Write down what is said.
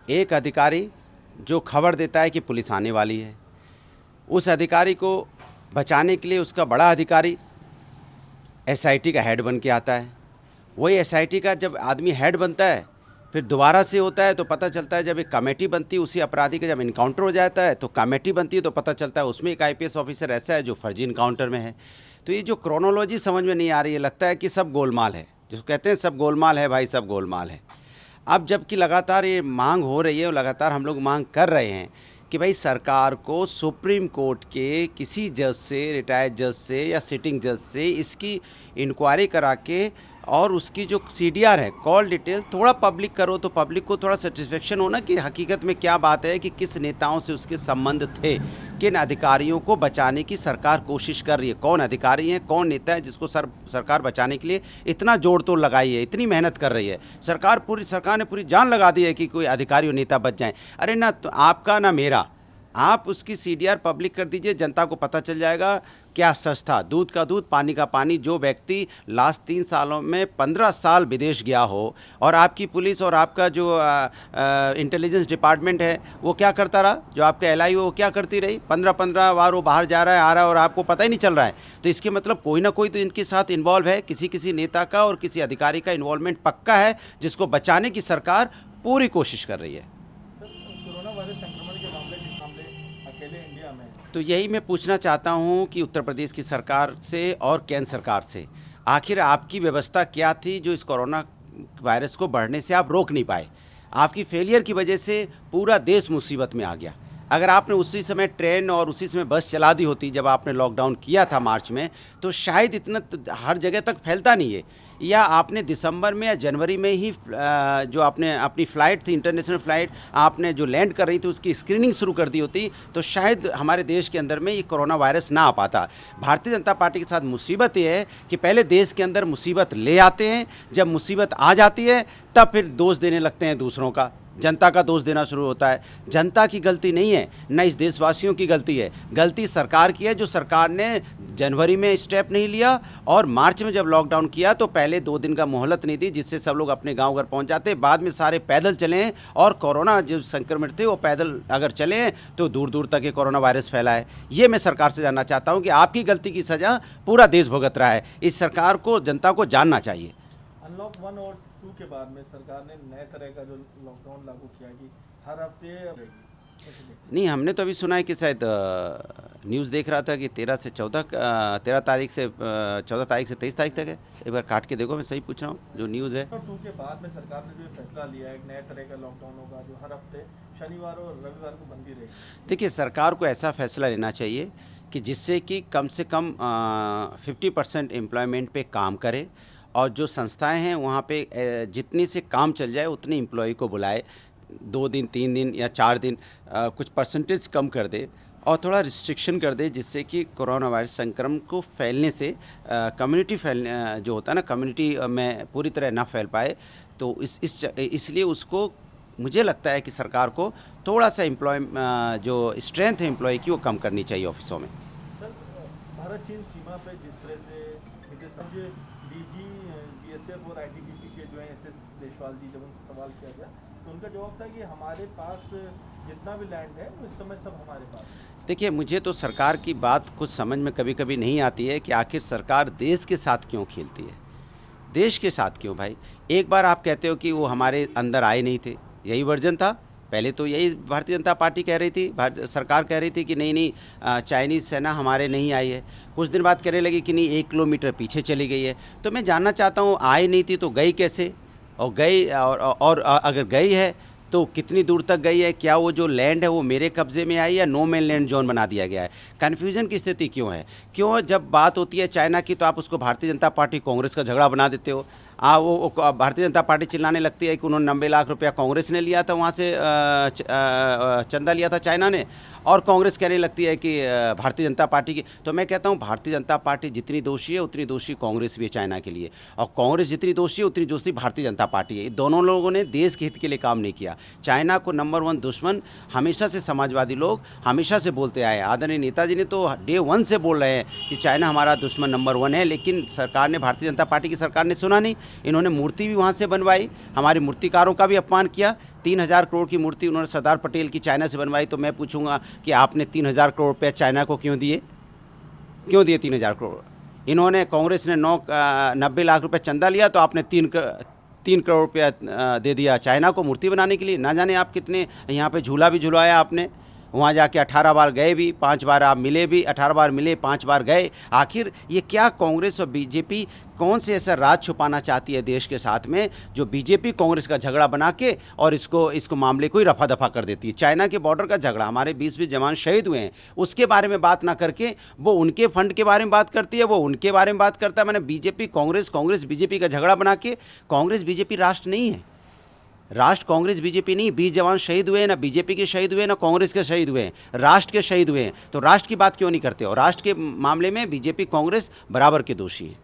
एक अधिकारी जो खबर देता है कि पुलिस आने वाली है, उस अधिकारी को बचाने के लिए उसका बड़ा अधिकारी एसआईटी का हेड बन के आता है। वही एसआईटी का जब आदमी हेड बनता है, फिर दोबारा से होता है तो पता चलता है जब एक कमेटी बनती है, उसी अपराधी का जब इनकाउंटर हो जाता है तो कमेटी बनती है तो पता चलता है उसमें एक आईपीएस ऑफिसर ऐसा है जो फर्जी इनकाउंटर में है। तो ये जो क्रोनोलॉजी समझ में नहीं आ रही है, लगता है कि सब गोलमाल है, जिसको कहते हैं सब गोलमाल है भाई, सब गोलमाल है। अब जबकि लगातार ये मांग हो रही है और लगातार हम लोग मांग कर रहे हैं कि भाई सरकार को सुप्रीम कोर्ट के किसी जज से, रिटायर्ड जज से या सिटिंग जज से इसकी इंक्वायरी करा के और उसकी जो सीडीआर है, कॉल डिटेल, थोड़ा पब्लिक करो तो पब्लिक को थोड़ा सेटिस्फेक्शन होना कि हकीकत में क्या बात है, कि किस नेताओं से उसके संबंध थे, किन अधिकारियों को बचाने की सरकार कोशिश कर रही है, कौन अधिकारी हैं, कौन नेता है जिसको सरकार बचाने के लिए इतना जोड़ तोड़ लगाई है, इतनी मेहनत कर रही है। सरकार ने पूरी जान लगा दी है कि कोई अधिकारी और नेता बच जाएं। अरे ना तो आपका ना मेरा, आप उसकी सीडीआर पब्लिक कर दीजिए, जनता को पता चल जाएगा क्या सच था। दूध का दूध, पानी का पानी। जो व्यक्ति लास्ट 3 सालों में 15 साल विदेश गया हो और आपकी पुलिस और आपका जो इंटेलिजेंस डिपार्टमेंट है वो क्या करता रहा, जो आपका एलआईओ वो क्या करती रही, 15-15 बार वो बाहर जा रहा है, आ रहा है और आपको पता ही नहीं चल रहा है। तो इसके मतलब कोई ना कोई तो इनके साथ इन्वॉल्व है, किसी नेता का और किसी अधिकारी का इन्वॉल्वमेंट पक्का है, जिसको बचाने की सरकार पूरी कोशिश कर रही है। कोरोना वायरस संक्रमण के मामले अकेले इंडिया में, तो यही मैं पूछना चाहता हूं कि उत्तर प्रदेश की सरकार से और केंद्र सरकार से, आखिर आपकी व्यवस्था क्या थी जो इस कोरोना वायरस को बढ़ने से आप रोक नहीं पाए? आपकी फेलियर की वजह से पूरा देश मुसीबत में आ गया। अगर आपने उसी समय ट्रेन और उसी समय बस चला दी होती जब आपने लॉकडाउन किया था मार्च में, तो शायद इतना हर जगह तक फैलता नहीं है। या आपने दिसंबर में या जनवरी में ही जो आपने अपनी फ़्लाइट थी, इंटरनेशनल फ़्लाइट आपने जो लैंड कर रही थी, उसकी स्क्रीनिंग शुरू कर दी होती तो शायद हमारे देश के अंदर में ये कोरोना वायरस ना आ पाता। भारतीय जनता पार्टी के साथ मुसीबत ये है कि पहले देश के अंदर मुसीबत ले आते हैं, जब मुसीबत आ जाती है तब फिर दोष देने लगते हैं दूसरों का, जनता का दोष देना शुरू होता है। जनता की गलती नहीं है, न इस देशवासियों की गलती है, गलती सरकार की है, जो सरकार ने जनवरी में स्टेप नहीं लिया और मार्च में जब लॉकडाउन किया तो पहले 2 दिन का मोहलत नहीं दी, जिससे सब लोग अपने गांव घर पहुंच जाते। बाद में सारे पैदल चले हैं और कोरोना जो संक्रमित थे वो पैदल अगर चले हैं तो दूर दूर तक ये कोरोना वायरस फैला है। ये मैं सरकार से जानना चाहता हूँ कि आपकी गलती की सज़ा पूरा देश भुगत रहा है। इस सरकार को, जनता को जानना चाहिए। अनलॉक 1 और 2 के बाद में सरकार ने नए तरह का जो लॉकडाउन लागू किया कि हर हफ्ते नहीं, हमने तो अभी सुना है कि शायद न्यूज़ देख रहा था कि 13 तारीख से 23 तारीख तक है। एक बार काट के देखो, मैं सही पूछ रहा हूँ जो न्यूज़ है। 2 के बाद में सरकार ने जो फैसला लिया है, एक नए तरह का लॉकडाउन होगा जो हर हफ्ते शनिवार और रविवार को बंदी रहेगी। देखिए, सरकार को ऐसा फैसला लेना चाहिए कि जिससे कि कम से कम 50% एम्प्लॉयमेंट पे काम करे और जो संस्थाएं हैं वहाँ पे जितनी से काम चल जाए उतने एम्प्लॉय को बुलाए, 2 दिन 3 दिन या 4 दिन कुछ परसेंटेज कम कर दे और थोड़ा रिस्ट्रिक्शन कर दे, जिससे कि कोरोना वायरस संक्रमण को फैलने से कम्युनिटी फैलने जो होता है ना, कम्युनिटी में पूरी तरह ना फैल पाए। तो इसलिए उसको, मुझे लगता है कि सरकार को थोड़ा सा जो स्ट्रेंथ है एम्प्लॉय की वो कम करनी चाहिए ऑफिसों में। सर, भारत चीन सीमा पे जिस तरह से डीजी बीएसएफ और आईटीबीपी के जो है एसएस देशवाल जी, जब उनसे सवाल किया गया तो उनका जवाब था कि हमारे पास जितना भी लैंड है इस समय सब हमारे पास। देखिए, मुझे तो सरकार की बात कुछ समझ में कभी कभी नहीं आती है कि आखिर सरकार देश के साथ क्यों खेलती है, देश के साथ क्यों भाई। एक बार आप कहते हो कि वो हमारे अंदर आए नहीं थे, यही वर्जन था पहले, तो यही भारतीय जनता पार्टी कह रही थी, सरकार कह रही थी कि नहीं चाइनीज़ सेना हमारे नहीं आई है। कुछ दिन बाद कहने लगी कि नहीं 1 किलोमीटर पीछे चली गई है। तो मैं जानना चाहता हूँ, आई नहीं थी तो गई कैसे, और गई और अगर गई है तो कितनी दूर तक गई है, क्या वो जो लैंड है वो मेरे कब्ज़े में आई या नो मैन लैंड जोन बना दिया गया है। कन्फ्यूजन की स्थिति क्यों है? क्यों जब बात होती है चाइना की तो आप उसको भारतीय जनता पार्टी कांग्रेस का झगड़ा बना देते हो। वो भारतीय जनता पार्टी चिल्लाने लगती है कि उन्होंने 90 लाख रुपया कांग्रेस ने लिया था, वहाँ से चंदा लिया था चाइना ने, और कांग्रेस कहने लगती है कि भारतीय जनता पार्टी की। तो मैं कहता हूँ भारतीय जनता पार्टी जितनी दोषी है उतनी दोषी कांग्रेस भी है चाइना के लिए, और कांग्रेस जितनी दोषी है उतनी दोषी भारतीय जनता पार्टी है। दोनों लोगों ने देश के हित के लिए काम नहीं किया। चाइना को नंबर 1 दुश्मन हमेशा से समाजवादी लोग हमेशा से बोलते आए। आदरणीय नेताजी ने तो डे 1 से बोल रहे हैं कि चाइना हमारा दुश्मन नंबर 1 है, लेकिन सरकार ने, भारतीय जनता पार्टी की सरकार ने सुना नहीं। इन्होंने मूर्ति भी वहाँ से बनवाई, हमारे मूर्तिकारों का भी अपमान किया। 3,000 करोड़ की मूर्ति उन्होंने सरदार पटेल की चाइना से बनवाई, तो मैं पूछूंगा कि आपने 3,000 करोड़ रुपये चाइना को क्यों दिए? क्यों दिए 3,000 करोड़? इन्होंने, कांग्रेस ने 90 लाख रुपए चंदा लिया, तो आपने 3 करोड़ रुपया दे दिया चाइना को मूर्ति बनाने के लिए। ना जाने आप कितने यहाँ पे झूला भी झुलवाया आपने। वहाँ जाके 18 बार गए भी, 5 बार आप मिले भी, 18 बार मिले, 5 बार गए। आखिर ये क्या कांग्रेस और बीजेपी कौन से ऐसा राज छुपाना चाहती है देश के साथ में, जो बीजेपी कांग्रेस का झगड़ा बना के और इसको मामले को ही रफा दफा कर देती है। चाइना के बॉर्डर का झगड़ा, हमारे 20 जवान शहीद हुए हैं, उसके बारे में बात ना करके वो उनके फंड के बारे में बात करती है, वो उनके बारे में बात करता है। मैंने बीजेपी कांग्रेस बीजेपी का झगड़ा बना के, कांग्रेस बीजेपी राष्ट्र नहीं है। राष्ट्र कांग्रेस बीजेपी नहीं। 20 जवान शहीद हुए हैं, ना बीजेपी के शहीद हुए, ना कांग्रेस के शहीद हुए हैं, राष्ट्र के शहीद हुए हैं। तो राष्ट्र की बात क्यों नहीं करते? और राष्ट्र के मामले में बीजेपी कांग्रेस बराबर के दोषी हैं।